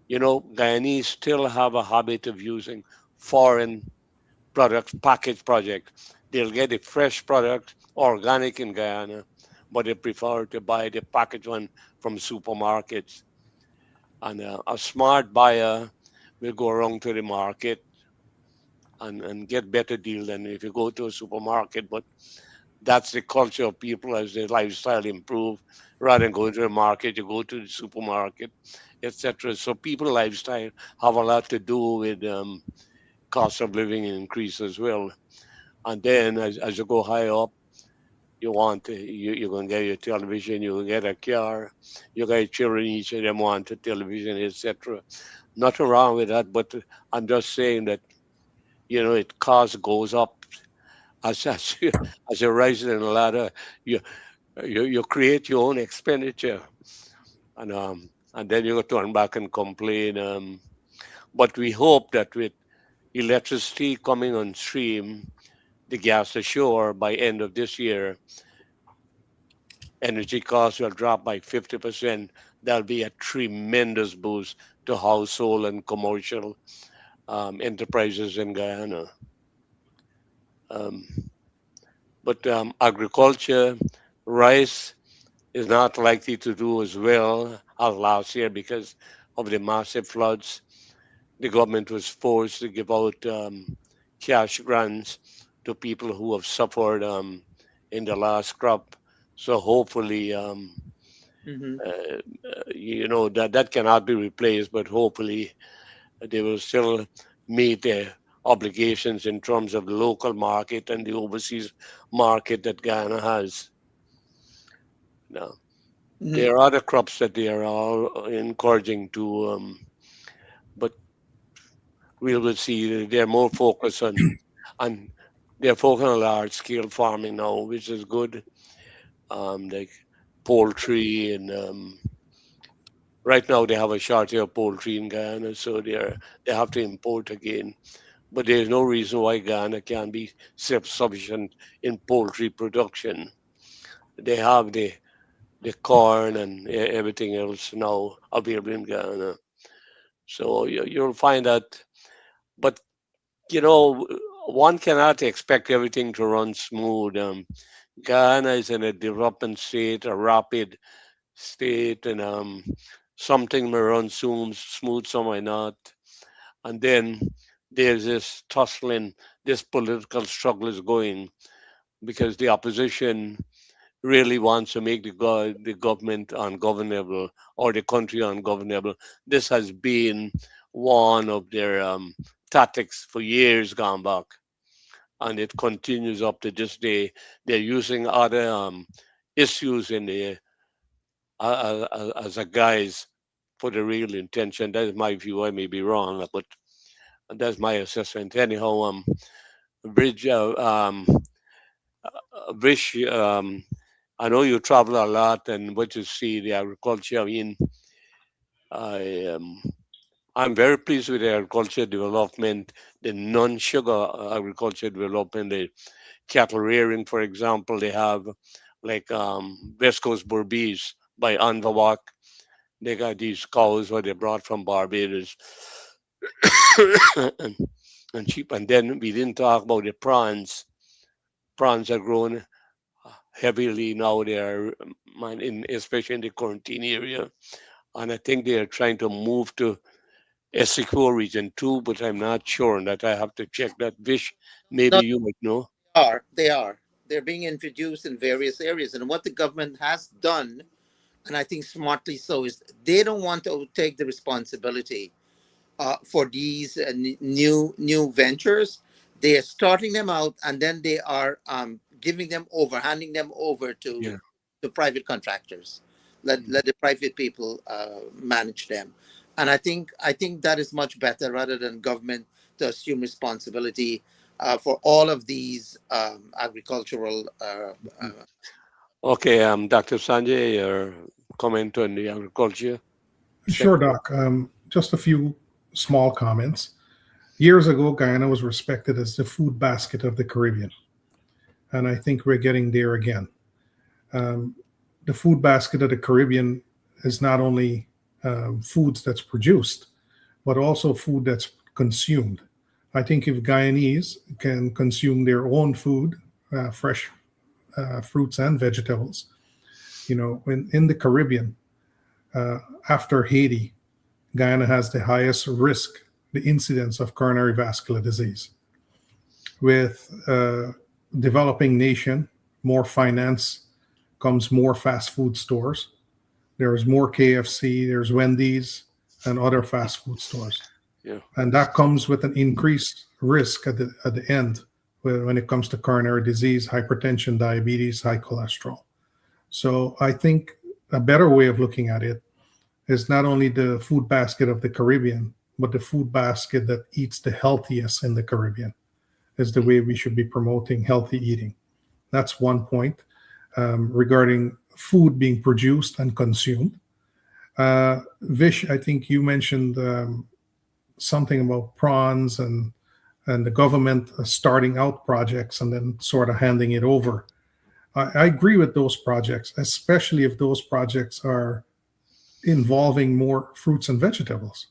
You know, Guyanese still have a habit of using foreign products, packaged products. They'll get a fresh product, organic in Guyana, but they prefer to buy the packaged one from supermarkets. And a smart buyer will go around to the market and get better deal than if you go to a supermarket. But that's the culture of people as their lifestyle improve. Rather than going to the market, you go to the supermarket, etc. So people lifestyle have a lot to do with cost of living increase as well. And then as you go high up, you're going to get your television, you will get a car, you got children, each of them want a television, etc. Nothing wrong with that, but I'm just saying that, you know, it cost goes up as you, as you're rising in the ladder, you, you create your own expenditure, and then you turn back and complain. But we hope that with electricity coming on stream, the gas ashore by end of this year, energy costs will drop by 50%. That'll be a tremendous boost to household and commercial enterprises in Guyana. Um, but agriculture, rice is not likely to do as well as last year because of the massive floods. The government was forced to give out cash grants to people who have suffered in the last crop. So hopefully,
Hmm.
you know, that cannot be replaced, but hopefully they will still meet their obligations in terms of the local market and the overseas market that Guyana has. Now,
Hmm.
there are other crops that they are all encouraging to, but we will see they're more focused on they're focused on large scale farming now, which is good. Like poultry and right now they have a shortage of poultry in Guyana, so they have to import again. But there's no reason why Ghana can't be self-sufficient in poultry production. They have the corn and everything else now available in Ghana. So you'll find that. But you know, one cannot expect everything to run smooth. Ghana is in a development state, a rapid state, and something may run smooth, some may not. And then there's this tussling, this political struggle is going because the opposition really wants to make the government ungovernable or the country ungovernable. This has been one of their tactics for years gone back, and it continues up to this day. They're using other issues in the as a guise for the real intention. That is my view. I may be wrong, but that's my assessment. Anyhow, Bridge, Vish, I know you travel a lot, and what you see the agriculture. I mean, I I'm very pleased with the agriculture development, the non-sugar agriculture development, the cattle rearing, for example. They have like West Coast Bourbis by Anvawak. They got these cows what they brought from Barbados and, and cheap. And then we didn't talk about the prawns. Prawns are grown heavily now. They are in especially in the quarantine area, and I think they are trying to move to Essequibo region too, but I'm not sure on that. I have to check that. Vish, maybe
No,
you might know.
they are. They're being introduced in various areas. And what the government has done, and I think smartly so, is they don't want to take the responsibility for these new ventures. They are starting them out, and then they are handing them over
Yeah.
to the private contractors. Let the private people manage them, and I think that is much better rather than government to assume responsibility for all of these agricultural.
Okay, Dr. Sanjay, your comment on the agriculture
Sure,
sector.
Doc. Just a few small comments. Years ago, Guyana was respected as the food basket of the Caribbean, and I think we're getting there again. Um, the food basket of the Caribbean is not only foods that's produced, but also food that's consumed. I think if Guyanese can consume their own food, fresh fruits and vegetables, in the Caribbean, after Haiti, Guyana has the highest risk, the incidence of coronary vascular disease. With developing nation, more finance comes more fast food stores. There's more KFC, there's Wendy's, and other fast food stores.
Yeah.
And that comes with an increased risk at the end when it comes to coronary disease, hypertension, diabetes, high cholesterol. So I think a better way of looking at it is not only the food basket of the Caribbean, but the food basket that eats the healthiest in the Caribbean is the way we should be promoting healthy eating. That's one point regarding food being produced and consumed. Vish, I think you mentioned something about prawns and the government starting out projects and then sort of handing it over. I agree with those projects, especially if those projects are involving more fruits and vegetables,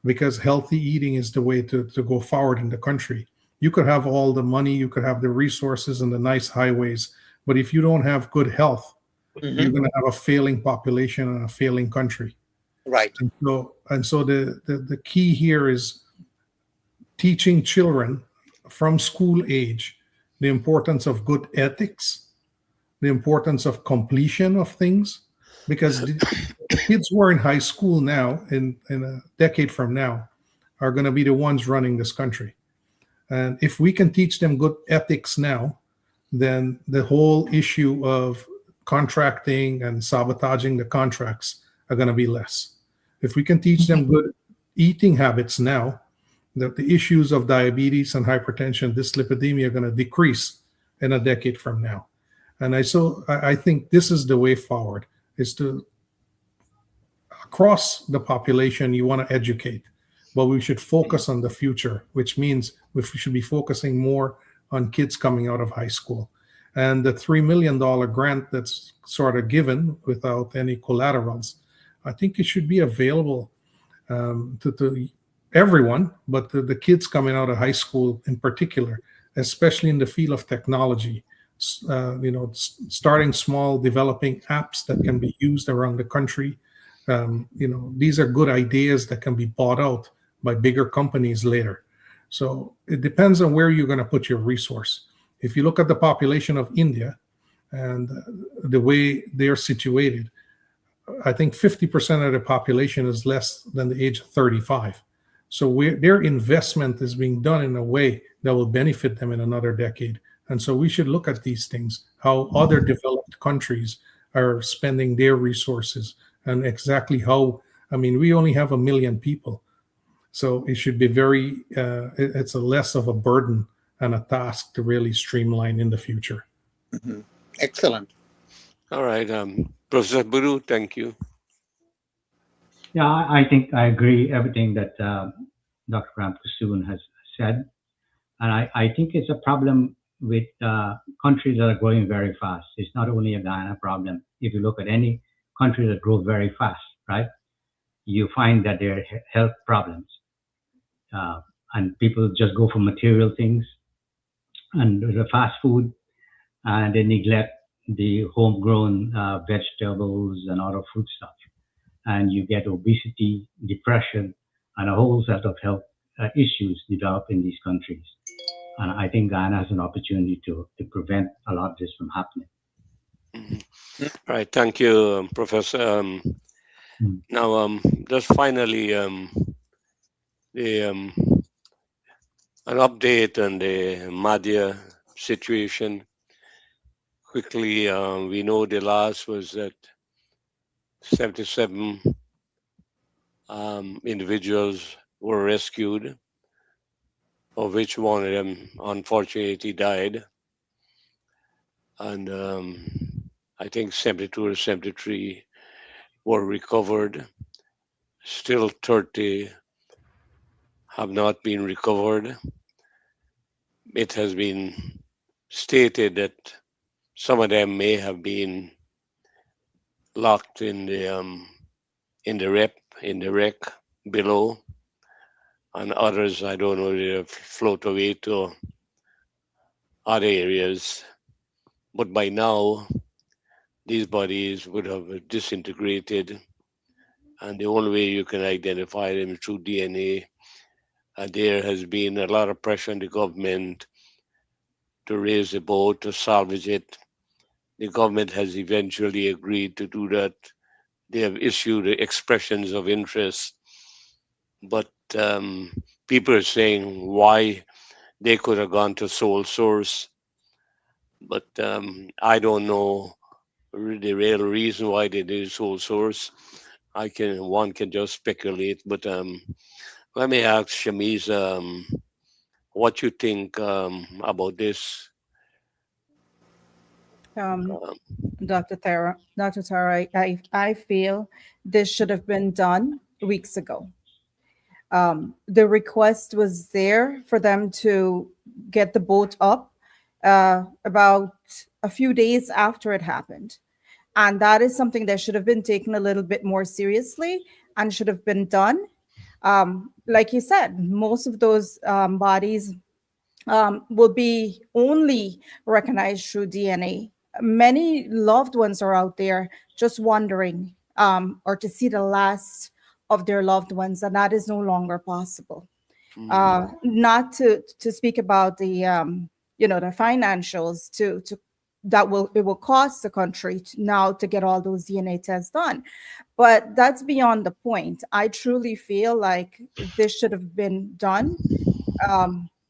because healthy eating is the way to go forward in the country. You could have all the money, you could have the resources and the nice highways, but if you don't have good health, you're going to have a failing population and a failing country.
Right.
And so the key here is teaching children from school age the importance of good ethics, the importance of completion of things, because the kids who are in high school now, in a decade from now, are going to be the ones running this country. And if we can teach them good ethics now, then the whole issue of contracting and sabotaging the contracts are going to be less. If we can teach them good eating habits now, the issues of diabetes and hypertension, dyslipidemia are going to decrease in a decade from now. And I think this is the way forward, is to across the population, you want to educate, but we should focus on the future, which means we should be focusing more on kids coming out of high school. And the $3 million grant that's sort of given without any collaterals, I think it should be available to everyone, but the kids coming out of high school in particular, especially in the field of technology, starting small, developing apps that can be used around the country. These are good ideas that can be bought out by bigger companies later. So it depends on where you're going to put your resource. If you look at the population of India and the way they're situated, I think 50% of the population is less than the age of 35. So their investment is being done in a way that will benefit them in another decade. And so we should look at these things, how other developed countries are spending their resources and exactly how, we only have 1 million people. So it should be it's a less of a burden and a task to really streamline in the future.
Mm-hmm. Excellent.
All right. Professor Buru, thank you.
Yeah, I think I agree everything that Dr. Ramkasoon has said. And I think it's a problem with countries that are growing very fast. It's not only a Guyana problem. If you look at any country that grows very fast, right, you find that there are health problems. And people just go for material things and the fast food, and they neglect the homegrown vegetables and other food stuff. And you get obesity, depression, and a whole set of health issues develop in these countries. And I think Guyana has an opportunity to prevent a lot of this from happening.
All right. Thank you, Professor. Now, just finally, an update on the Madhya situation. Quickly, we know the last was that 77 individuals were rescued, of which one of them unfortunately died. And I think 72 or 73 were recovered. Still 30 have not been recovered. It has been stated that some of them may have been locked in the rep in the wreck below, and others I don't know they have float away to other areas. But by now, these bodies would have disintegrated, and the only way you can identify them is through DNA. There has been a lot of pressure on the government to raise the boat to salvage it. The government has eventually agreed to do that. They have issued expressions of interest, but people are saying why they could have gone to sole source, but I don't know the real reason why they did sole source. One can just speculate, but let me ask Shamiz, what you think about this.
Um,
Um,
Dr. Tara, I feel this should have been done weeks ago. The request was there for them to get the boat up about a few days after it happened. And that is something that should have been taken a little bit more seriously and should have been done. Like you said, most of those bodies will be only recognized through DNA. Many loved ones are out there just wondering or to see the last of their loved ones, and that is no longer possible.
mm,
Not to speak about the the financials to that will it will cost the country now to get all those DNA tests done, but that's beyond the point. I truly feel like this should have been done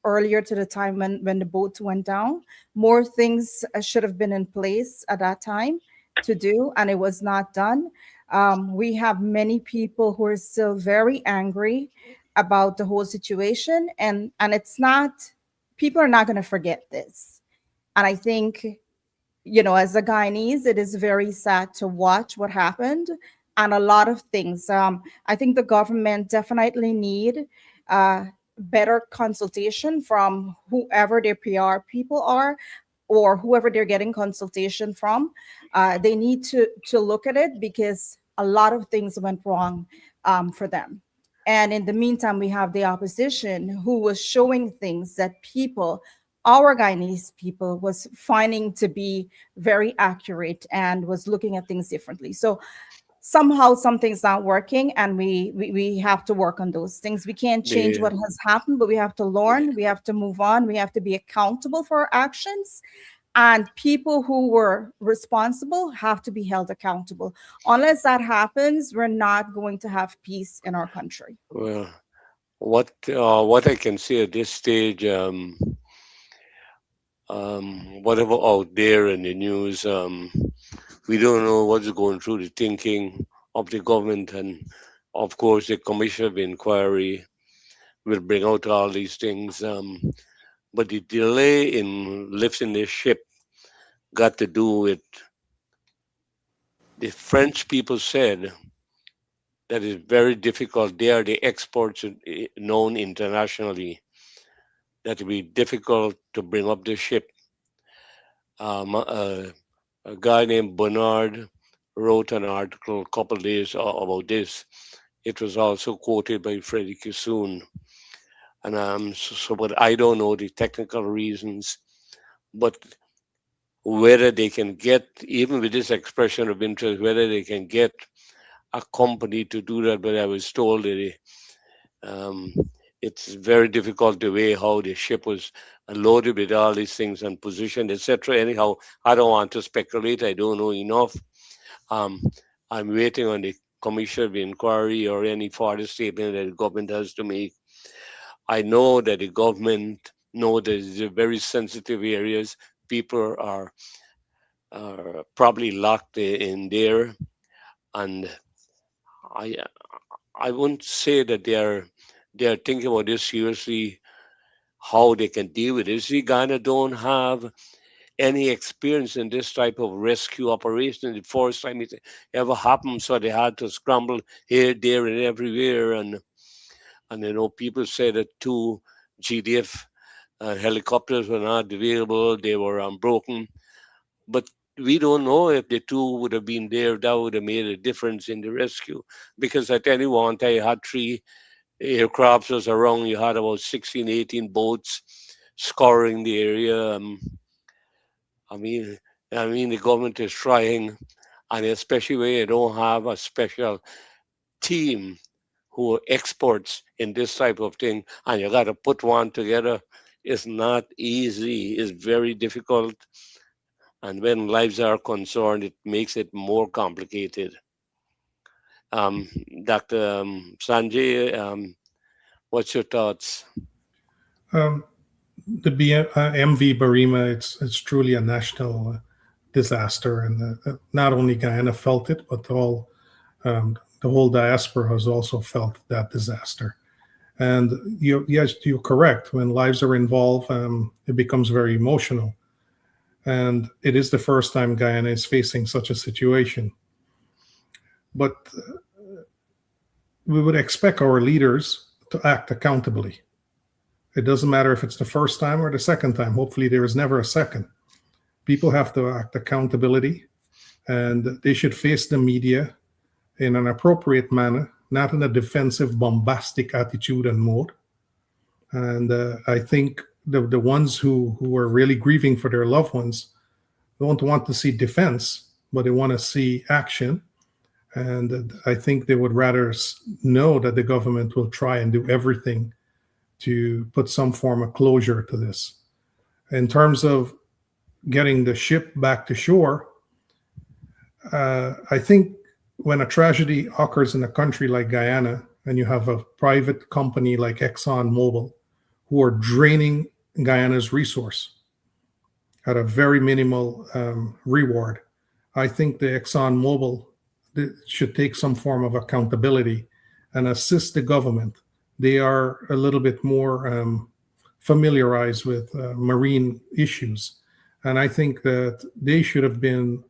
earlier to the time when the boat went down. More things should have been in place at that time to do, and it was not done. We have many people who are still very angry about the whole situation, and it's not, people are not going to forget this. And I think, as a Guyanese, it is very sad to watch what happened and a lot of things. I think the government definitely need uh, better consultation from whoever their PR people are or whoever they're getting consultation from. They need to look at it because a lot of things went wrong for them. And in the meantime, we have the opposition who was showing things that people, our Guyanese people, was finding to be very accurate and was looking at things differently. So somehow something's not working, and we have to work on those things. We can't change
the
what has happened, but we have to learn, we have to move on, we have to be accountable for our actions, and people who were responsible have to be held accountable. Unless that happens, we're not going to have peace in our country.
well, what I can say at this stage, whatever out there in the news, we don't know what's going through the thinking of the government, and of course, the commission of inquiry will bring out all these things. But the delay in lifting the ship got to do with the French people said that it's very difficult. They are the experts known internationally that it will be difficult to bring up the ship. A guy named Bernard wrote an article a couple of days about this. It was also quoted by Freddie Kissoon. And but I don't know the technical reasons, but whether they can get, even with this expression of interest, whether they can get a company to do that. But I was told that um, it's very difficult the way how the ship was loaded with all these things and positioned, etc. Anyhow, I don't want to speculate. I don't know enough. Um, I'm waiting on the commission of inquiry or any further statement that the government has to make. I know that the government know that it's very sensitive areas. People are probably locked in there, and I I wouldn't say that they are thinking about this seriously, how they can deal with it. See, Ghana don't have any experience in this type of rescue operation. The first time it ever happened, so they had to scramble here, there, and everywhere. And people say that two GDF helicopters were not available; they were broken. But we don't know if the two would have been there. That would have made a difference in the rescue, because at any one time you had three aircrafts was around. You had about 16, 18 boats scouring the area. I mean, the government is trying, and especially when you don't have a special team who are experts in this type of thing, and you got to put one together. It's not easy. It's very difficult, and when lives are concerned, it makes it more complicated. Um, Dr. Sanjay, what's your thoughts?
Um, the MV Barima, it's truly a national disaster, and not only Guyana felt it, but the whole diaspora has also felt that disaster. And yes, you're correct. When lives are involved, it becomes very emotional. And it is the first time Guyana is facing such a situation. But we would expect our leaders to act accountably. It doesn't matter if it's the first time or the second time. Hopefully, there is never a second. People have to act accountability, and they should face the media in an appropriate manner, not in a defensive, bombastic attitude and mode. And I think the ones who are really grieving for their loved ones don't want to see defense, but they want to see action. And I think they would rather know that the government will try and do everything to put some form of closure to this. In terms of getting the ship back to shore, I think when a tragedy occurs in a country like Guyana, and you have a private company like ExxonMobil who are draining Guyana's resource at a very minimal reward, I think the ExxonMobil should take some form of accountability and assist the government. They are a little bit more familiarized with marine issues. And I think that they should have been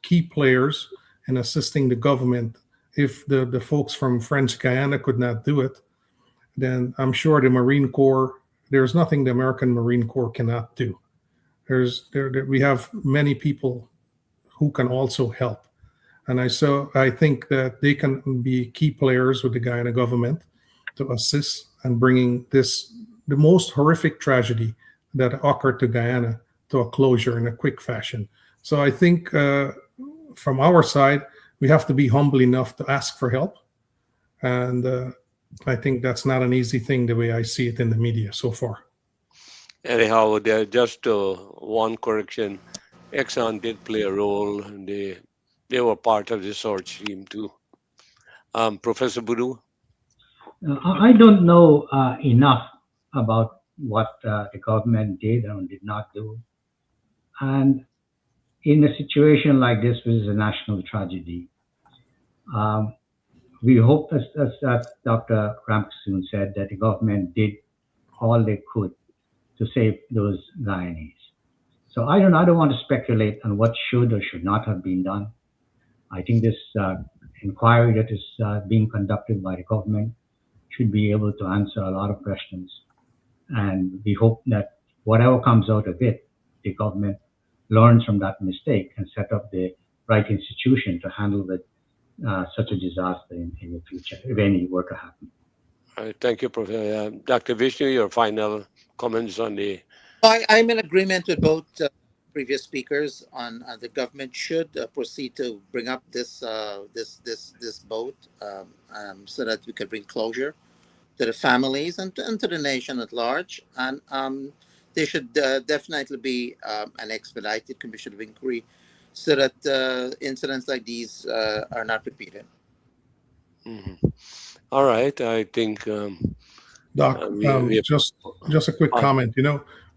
key players in assisting the government. If the folks from French Guyana could not do it, then I'm sure the Marine Corps, there's nothing the American Marine Corps cannot do. We have many people who can also help. And I think that they can be key players with the Guyana government to assist in bringing the most horrific tragedy that occurred to Guyana to a closure in a quick fashion. So I think from our side, we have to be humble enough to ask for help. And I think that's not an easy thing the way I see it in the media so far.
Anyhow, just one correction. Exxon did play a role, and they were part of the search team too. Professor Boudou?
I don't know enough about what the government did or did not do. And in a situation like this, which is a national tragedy, we hope, as Dr. Ramkissoon said, that the government did all they could to save those Guyanese. So I don't want to speculate on what should or should not have been done. I think this inquiry that is being conducted by the government should be able to answer a lot of questions. And we hope that whatever comes out of it, the government learns from that mistake and set up the right institution to handle with such a disaster in the future, if any were to happen.
All right, thank you, Professor. Dr. Vishnu, your final comments on the...
I'm in agreement with both previous speakers on the government should proceed to bring up this boat so that we could bring closure to the families and to the nation at large. And there should definitely be an expedited commission of inquiry so that incidents like these are not repeated.
Mm-hmm. All right, I think...
Doc, just a quick comment.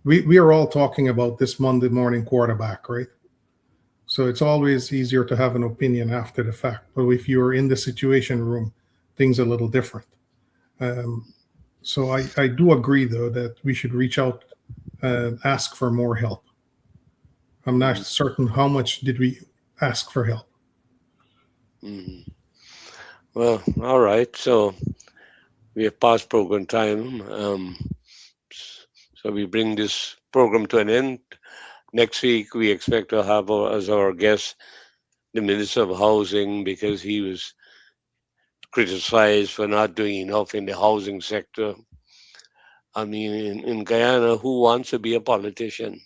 We are all talking about this Monday morning quarterback, right? So it's always easier to have an opinion after the fact. But if you're in the situation room, things are a little different. So I do agree, though, that we should reach out and ask for more help. I'm not certain how much did we ask for help.
Mm-hmm. Well, all right. So we have past program time. So we bring this program to an end. Next week, we expect to have as our guest the Minister of Housing, because he was criticized for not doing enough in the housing sector. I mean, in Guyana, who wants to be a politician?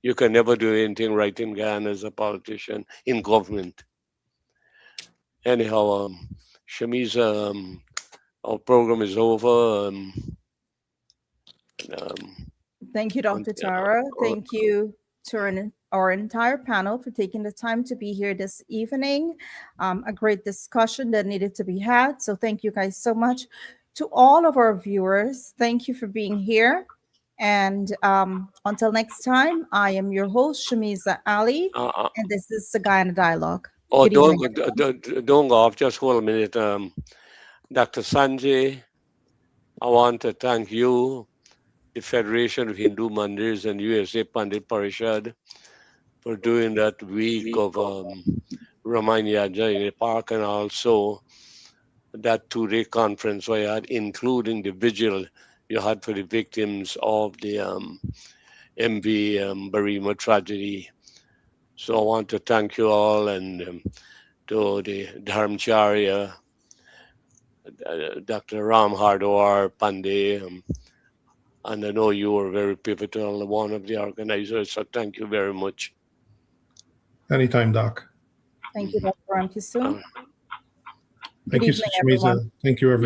You can never do anything right in Guyana as a politician in government. Anyhow, Shamiza, our program is over.
Thank you, Dr. Tara. Thank you to our entire panel for taking the time to be here this evening. A great discussion that needed to be had. So thank you guys so much. To all of our viewers, thank you for being here. And until next time, I am your host, Shamiza Ali, and this is the Guyana Dialogue.
Oh,
Good evening.
don't go off. Just hold a minute. Dr. Sanjay, I want to thank you, the Federation of Hindu Mandirs and USA Pandit Parishad, for doing that week of Raman Yaja in the park, and also that 2-day conference where you had, including the vigil you had for the victims of the MV Barima tragedy. So I want to thank you all, and to the Dharmacharya, Dr. Ram Hardwar Pandey, and I know you were very pivotal, one of the organizers, so thank you very much.
Anytime, Doc.
Thank you, Dr. Ramkisoon.
Thank you,
evening,
Shamiza.
everyone.
Thank you, everyone.